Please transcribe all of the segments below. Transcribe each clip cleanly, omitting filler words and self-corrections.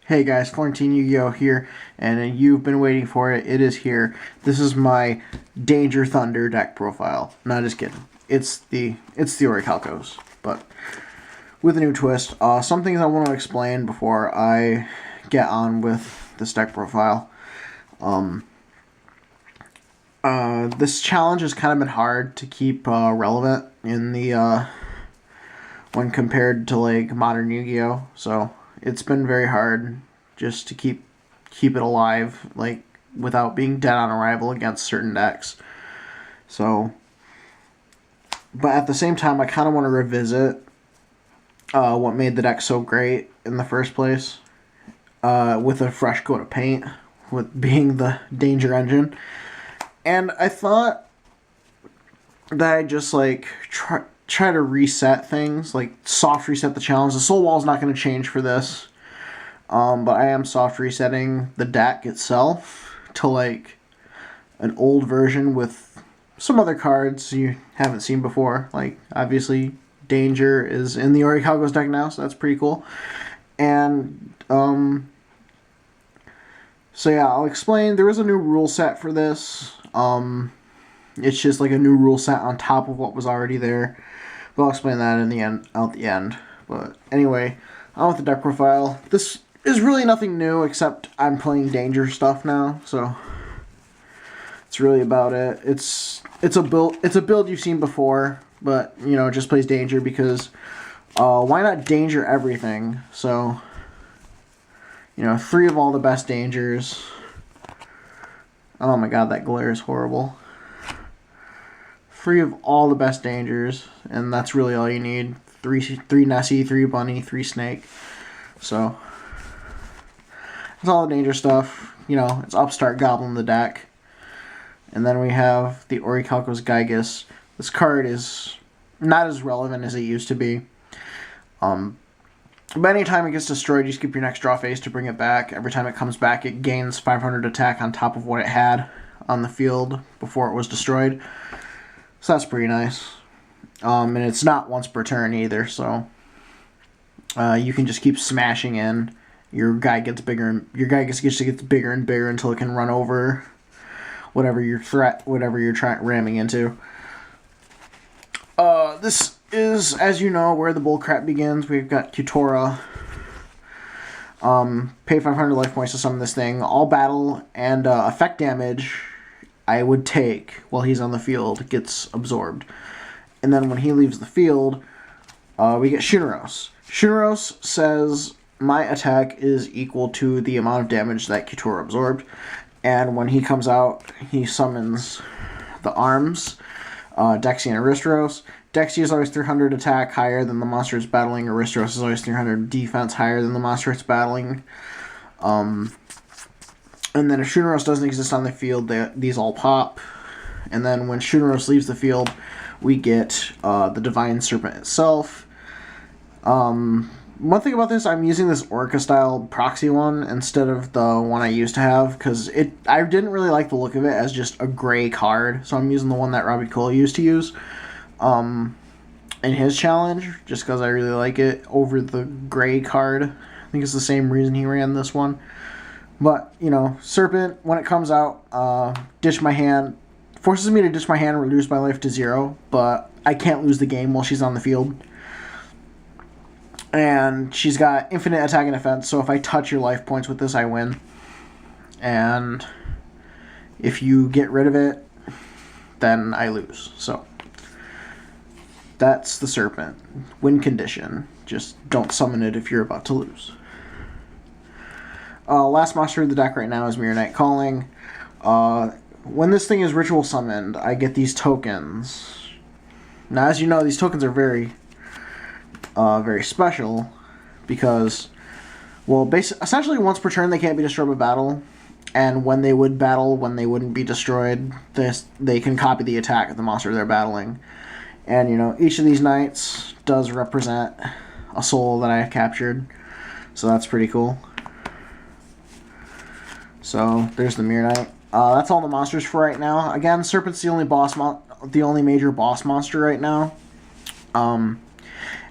Hey guys, Florentine Yu-Gi-Oh here, and you've been waiting for it. It is here. This is my Danger Thunder deck profile. No, just kidding. It's the Orichalcos, but with a new twist. Some things I want to explain before I get on with this deck profile. This challenge has kind of been hard to keep relevant in the when compared to like modern Yu-Gi-Oh. So it's been very hard just to keep it alive, like without being dead on arrival against certain decks. So, but at the same time, I kind of want to revisit what made the deck so great in the first place, with a fresh coat of paint, with being the Danger Engine. And I thought that I'd just like try to reset things, like soft reset the challenge. The Soul Wall is not going to change for this, but I am soft resetting the deck itself to like an old version with some other cards you haven't seen before. Like obviously Danger is in the Orichalcos deck now, so that's pretty cool. And so yeah, I'll explain. There is a new rule set for this. It's just like a new rule set on top of what was already there. But I'll explain that in the end, at the end. But anyway, on with the deck profile. This is really nothing new except I'm playing Danger stuff now, so it's really about it. It's a build you've seen before, but you know, it just plays Danger because why not Danger everything? So you know, 3 of all the best Dangers. Oh my god, that glare is horrible. 3 of all the best Dangers, and that's really all you need. 3 Nessie, 3 Bunny, 3 Snake. So that's all the Danger stuff. You know, it's Upstart Goblin the deck. And then we have the Orichalcos Gygus. This card is not as relevant as it used to be. But anytime it gets destroyed, you skip your next draw phase to bring it back. Every time it comes back, it gains 500 attack on top of what it had on the field before it was destroyed. So that's pretty nice. And it's not once per turn either, so you can just keep smashing in. Your guy gets bigger, and your guy gets bigger and bigger until it can run over whatever you're ramming into. This is, as you know, where the bullcrap begins. We've got Kutora. Pay 500 life points to summon this thing. All battle and effect damage I would take while he's on the field gets absorbed. And then when he leaves the field, we get Shuneros. Shuneros says, my attack is equal to the amount of damage that Kutora absorbed. And when he comes out, he summons the arms, Dexy and Aristros. Dexy is always 300 attack higher than the monster it's battling. Aristros is always 300 defense higher than the monster it's battling. And then if Shuneros doesn't exist on the field, these all pop. And then when Shuneros leaves the field, we get the Divine Serpent itself. One thing about this, I'm using this Orca-style proxy one instead of the one I used to have, because I didn't really like the look of it as just a gray card, so I'm using the one that Robbie Cole used to use in his challenge, just because I really like it over the gray card. I think it's the same reason he ran this one. But, you know, Serpent, when it comes out, ditch my hand, forces me to ditch my hand and reduce my life to 0, but I can't lose the game while she's on the field. And she's got infinite attack and defense, so if I touch your life points with this, I win. And if you get rid of it, then I lose. So that's the Serpent. Win condition. Just don't summon it if you're about to lose. Last monster of the deck right now is Mirage Nightmare Calling. When this thing is ritual summoned, I get these tokens. Now, as you know, these tokens are very special because, well, essentially once per turn they can't be destroyed by battle, and when they would battle, when they wouldn't be destroyed, they can copy the attack of the monster they're battling. And, you know, each of these knights does represent a soul that I have captured, so that's pretty cool. So there's the Mirror Knight. That's all the monsters for right now. Again, Serpent's the only major boss monster right now.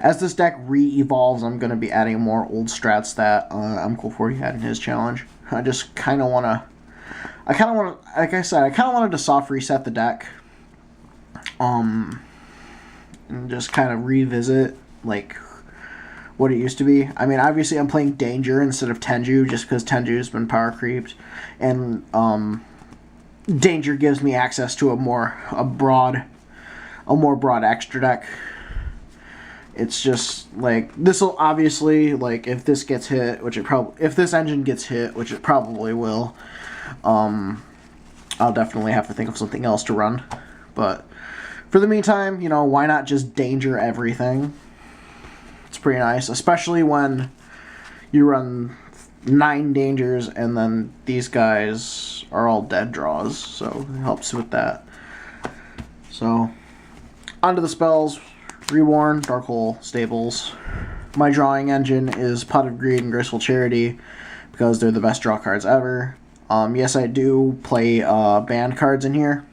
as this deck re-evolves, I'm going to be adding more old strats that M-Cool40 had in his challenge. I just kind of want to, like I said, I kind of wanted to soft reset the deck, and just kind of revisit, like, what it used to be. I mean, obviously I'm playing Danger instead of Tenju, just because Tenju's been power creeped, and, Danger gives me access to a more broad extra deck. It's just like, this will obviously, like, if this gets hit, which it probably, if this engine gets hit, which it probably will, I'll definitely have to think of something else to run. But for the meantime, you know, why not just Danger everything? It's pretty nice, especially when you run 9 Dangers and then these guys are all dead draws, so it helps with that. So, onto the spells. Reborn, Dark Hole, Stables. My drawing engine is Pot of Greed and Graceful Charity because they're the best draw cards ever. Yes, I do play banned cards in here,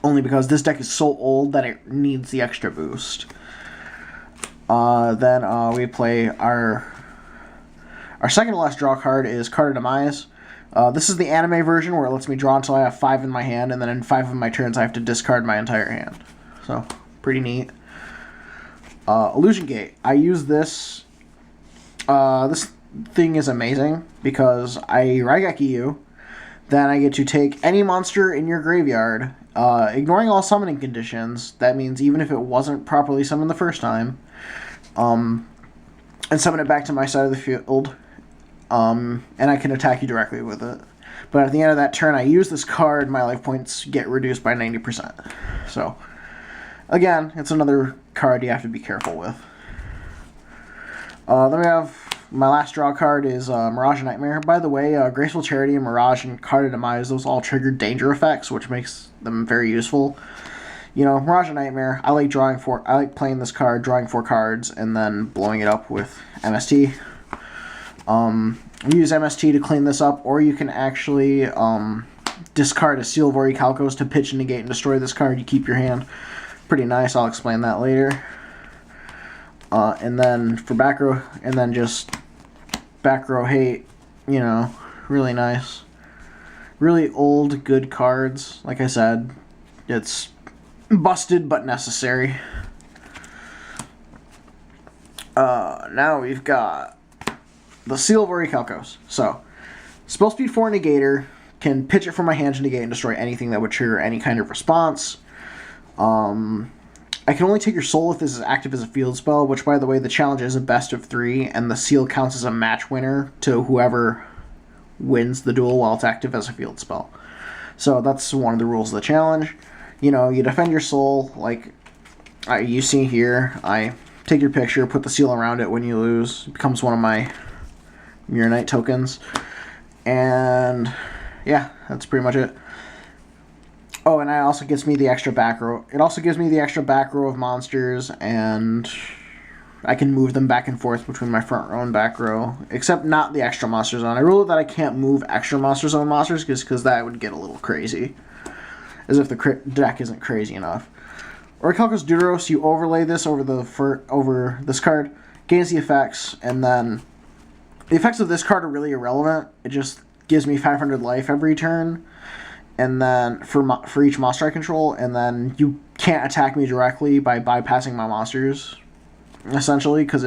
only because this deck is so old that it needs the extra boost. Then we play our second to last draw card is Card of Demise. This is the anime version where it lets me draw until I have 5 in my hand, and then in 5 of my turns I have to discard my entire hand. So, pretty neat. Illusion Gate. I use this. This thing is amazing because I Raigeki you, then I get to take any monster in your graveyard, ignoring all summoning conditions. That means even if it wasn't properly summoned the first time, and summon it back to my side of the field, and I can attack you directly with it. But at the end of that turn, I use this card, my life points get reduced by 90%. So, again, it's another card you have to be careful with. Then we have my last draw card is Mirage Nightmare. By the way, Graceful Charity and Mirage and Card of Demise, those all trigger danger effects, which makes them very useful. You know, Mirage Nightmare, I like playing this card, drawing 4 cards, and then blowing it up with MST. You use MST to clean this up, or you can actually discard a Seal of Orichalcos to pitch, negate, and destroy this card. You keep your hand. Pretty nice, I'll explain that later. And then for back row, and then just back row hate, you know, really nice. Really old, good cards. Like I said, it's busted but necessary. Now we've got the Seal of Orichalcos. So, spell speed 4 negator, can pitch it from my hand to negate and destroy anything that would trigger any kind of response. I can only take your soul if this is active as a field spell, which, by the way, the challenge is a best of 3, and the seal counts as a match winner to whoever wins the duel while it's active as a field spell. So that's one of the rules of the challenge. You know, you defend your soul, like you see here. I take your picture, put the seal around it when you lose. It becomes one of my Mirror Knight tokens. And, yeah, that's pretty much it. Oh, and it also gives me the extra back row. It also gives me the extra back row of monsters, and I can move them back and forth between my front row and back row, except not the extra monster zone. I rule that I can't move extra monster zone monsters because that would get a little crazy, as if the deck isn't crazy enough. Orichalcos Deuteros, you overlay this over this card, gains the effects, and then the effects of this card are really irrelevant. It just gives me 500 life every turn. And then for each monster I control, and then you can't attack me directly by bypassing my monsters, essentially, because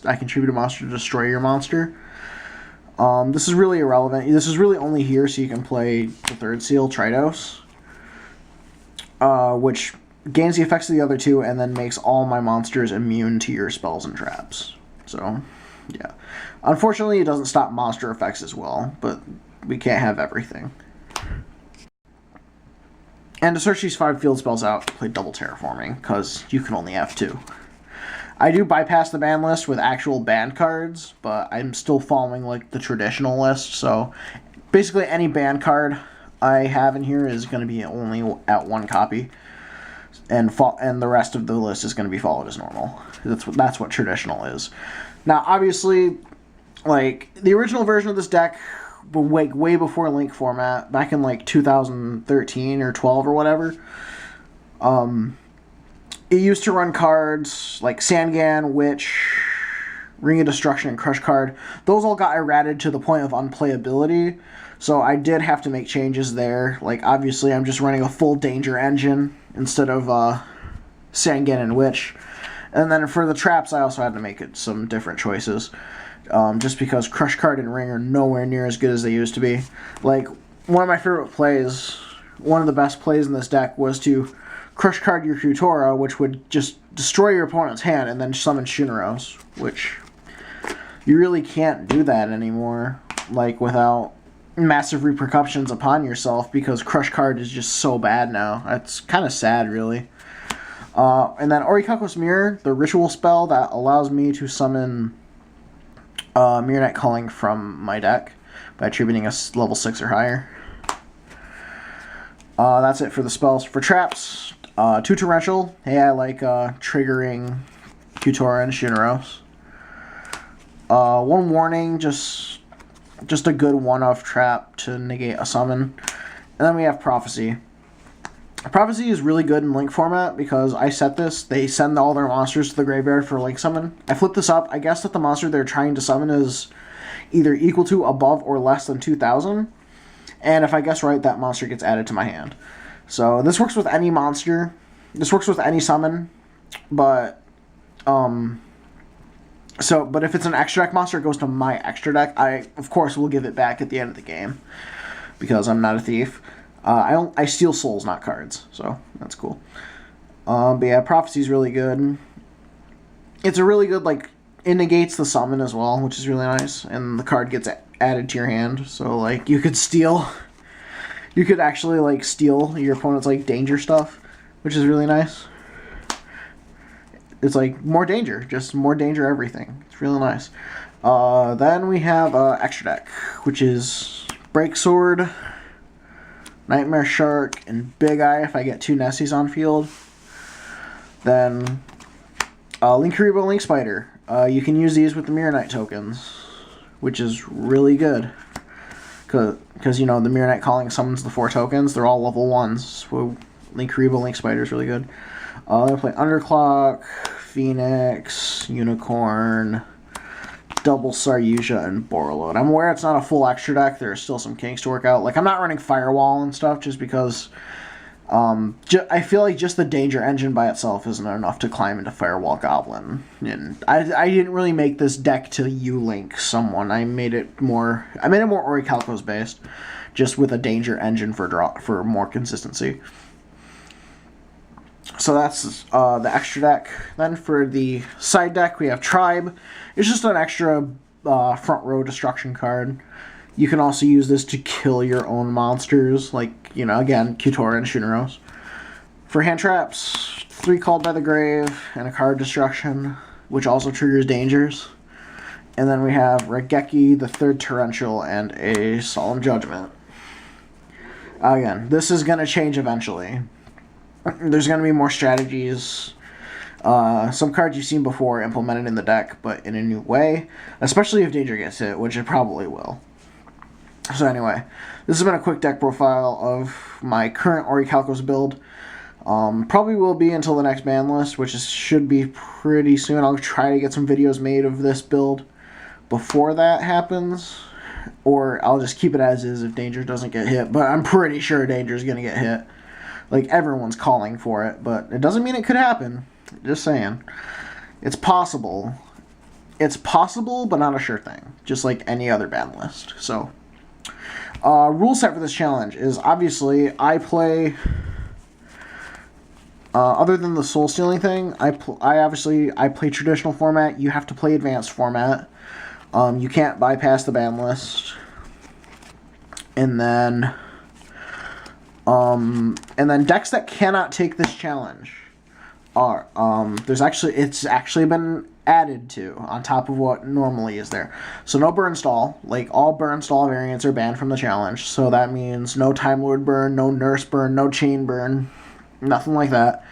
I contribute a monster to destroy your monster. This is really irrelevant. This is really only here so you can play the third seal, Tritos, which gains the effects of the other 2 and then makes all my monsters immune to your spells and traps. So, yeah. Unfortunately, it doesn't stop monster effects as well, but we can't have everything. And to search these 5 field spells out, play double terraforming, because you can only have 2. I do bypass the ban list with actual banned cards, but I'm still following like the traditional list, so basically any banned card I have in here is going to be only at 1 copy, and the rest of the list is going to be followed as normal. That's what traditional is. Now, obviously, like, the original version of this deck, way before Link format, back in like 2013 or 12 or whatever, it used to run cards like Sangan, Witch, Ring of Destruction, and Crush card. Those all got errated to the point of unplayability, so I did have to make changes there. Like, obviously, I'm just running a full Danger engine instead of Sangan and Witch. And then for the traps, I also had to make some different choices. Just because Crush card and Ring are nowhere near as good as they used to be. Like, one of my favorite plays, one of the best plays in this deck was to Crush card your Kutora, which would just destroy your opponent's hand, and then summon Shinraos, which you really can't do that anymore, like, without massive repercussions upon yourself, because Crush card is just so bad now. It's kind of sad, really. And then Orichalcos Mirror, the ritual spell that allows me to summon Mirror Night Calling from my deck by attributing a level 6 or higher. That's it for the spells. For traps, 2 Torrential. Hey, I like triggering Kutora and Shinraos. 1 Warning, just a good one-off trap to negate a summon. And then we have Prophecy. Prophecy is really good in Link format because I set this. They send all their monsters to the graveyard for Link summon. I flip this up. I guess that the monster they're trying to summon is either equal to, above, or less than 2,000. And if I guess right, that monster gets added to my hand. So this works with any monster. This works with any summon. But but if it's an extra deck monster, it goes to my extra deck. I, of course, will give it back at the end of the game because I'm not a thief. I steal souls, not cards, so that's cool. But yeah, Prophecy's really good. It's a really good, like, it negates the summon as well, which is really nice, and the card gets added to your hand, so, like, you could actually, like, steal your opponent's, like, danger stuff, which is really nice. It's, like, more danger, just more danger everything. It's really nice. Then we have extra deck, which is Break Sword, Nightmare Shark, and Big Eye if I get 2 Nessies on field. Then Linkuriboh, Link Spider. You can use these with the Mirror Knight tokens, which is really good. Because, you know, the Mirror Knight Calling summons the 4 tokens. They're all level 1s. So Linkuriboh, Link Spider is really good. They play Underclock, Phoenix, Unicorn, Double Saryuja, and Borreload. I'm aware it's not a full extra deck. There are still some kinks to work out. Like, I'm not running Firewall and stuff just because I feel like just the Danger engine by itself isn't enough to climb into Firewall Goblin. And I didn't really make this deck to U-Link someone. I made it more Orichalcos based, just with a Danger engine for more consistency. So that's the extra deck. Then for the side deck, we have Tribe. It's just an extra front row destruction card. You can also use this to kill your own monsters, like, you know, again, Kutora and Shinraos. For hand traps, 3 Called by the Grave and a card destruction, which also triggers dangers. And then we have Regeki, the 3rd Torrential, and a Solemn Judgment. Again, this is going to change eventually. There's going to be more strategies. Some cards you've seen before implemented in the deck, but in a new way. Especially if Danger gets hit, which it probably will. So anyway, this has been a quick deck profile of my current Orichalcos build. Probably will be until the next ban list, which should be pretty soon. I'll try to get some videos made of this build before that happens. Or I'll just keep it as is if Danger doesn't get hit. But I'm pretty sure Danger is going to get hit. Like, everyone's calling for it, but it doesn't mean it could happen. Just saying. It's possible. It's possible, but not a sure thing. Just like any other ban list. So, rule set for this challenge is, obviously, I play... other than the soul stealing thing, I play traditional format. You have to play advanced format. You can't bypass the ban list. And then decks that cannot take this challenge are it's actually been added to on top of what normally is there. So no burn stall. Like, all burn stall variants are banned from the challenge. So that means no Time Lord burn, no Nurse burn, no Chain burn, nothing like that.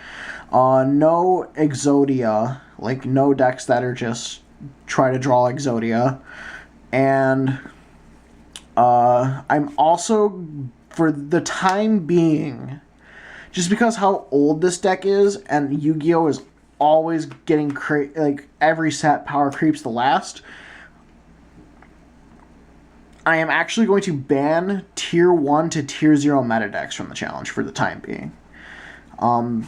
No Exodia, like no decks that are just try to draw Exodia. And I'm also, for the time being, just because how old this deck is, and Yu-Gi-Oh is always getting like every set power creeps the last. I am actually going to ban tier 1 to tier 0 meta decks from the challenge for the time being.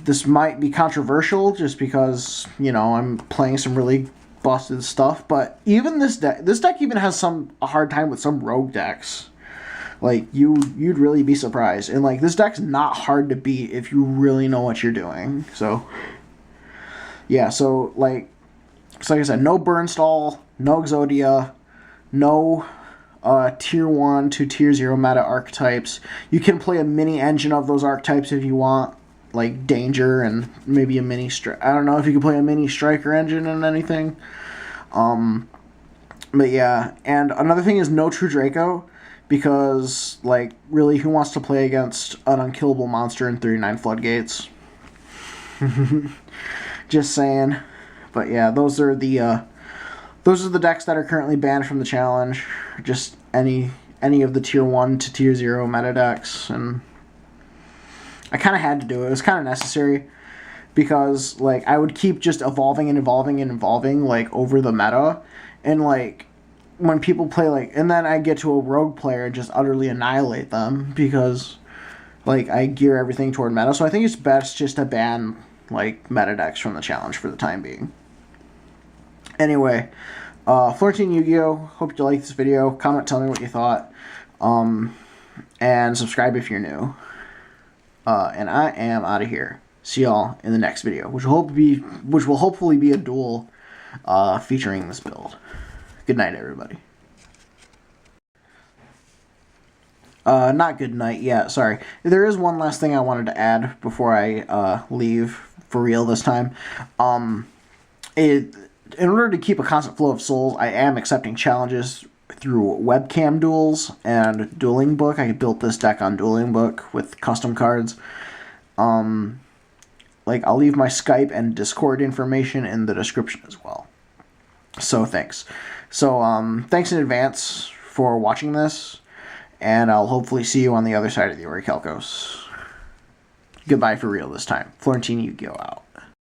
This might be controversial just because, you know, I'm playing some really busted stuff, but even this deck even has a hard time with some rogue decks. Like, you'd really be surprised. And, like, this deck's not hard to beat if you really know what you're doing. So, yeah, so like I said, no Burnstall, no Exodia, no tier 1 to tier 0 meta archetypes. You can play a mini engine of those archetypes if you want, like Danger and maybe a mini I don't know if you can play a mini Striker engine and anything. But yeah, and another thing is no True Draco, because, like, really, who wants to play against an unkillable monster in 39 Floodgates? Just saying. But yeah, those are the decks that are currently banned from the challenge. Just any of the tier 1 to tier 0 meta decks, and I kind of had to do it. It was kind of necessary, because, like, I would keep just evolving and evolving and evolving, like, over the meta, and, like, when people play, like, and then I get to a rogue player and just utterly annihilate them, because, like, I gear everything toward meta. So I think it's best just to ban, like, meta decks from the challenge for the time being. Anyway, Florentine Yu-Gi-Oh! Hope you liked this video. Comment, tell me what you thought. And subscribe if you're new. And I am out of here. See y'all in the next video, which will hopefully be a duel featuring this build. Good night, everybody. Not good night yet, sorry. There is one last thing I wanted to add before I leave for real this time. In order to keep a constant flow of souls, I am accepting challenges through webcam duels and Dueling Book. I built this deck on Dueling Book with custom cards. Like, I'll leave my Skype and Discord information in the description as well. So thanks. So thanks in advance for watching this, and I'll hopefully see you on the other side of the Orichalcos. Goodbye for real this time. Florentine Yu-Gi-Oh! Out.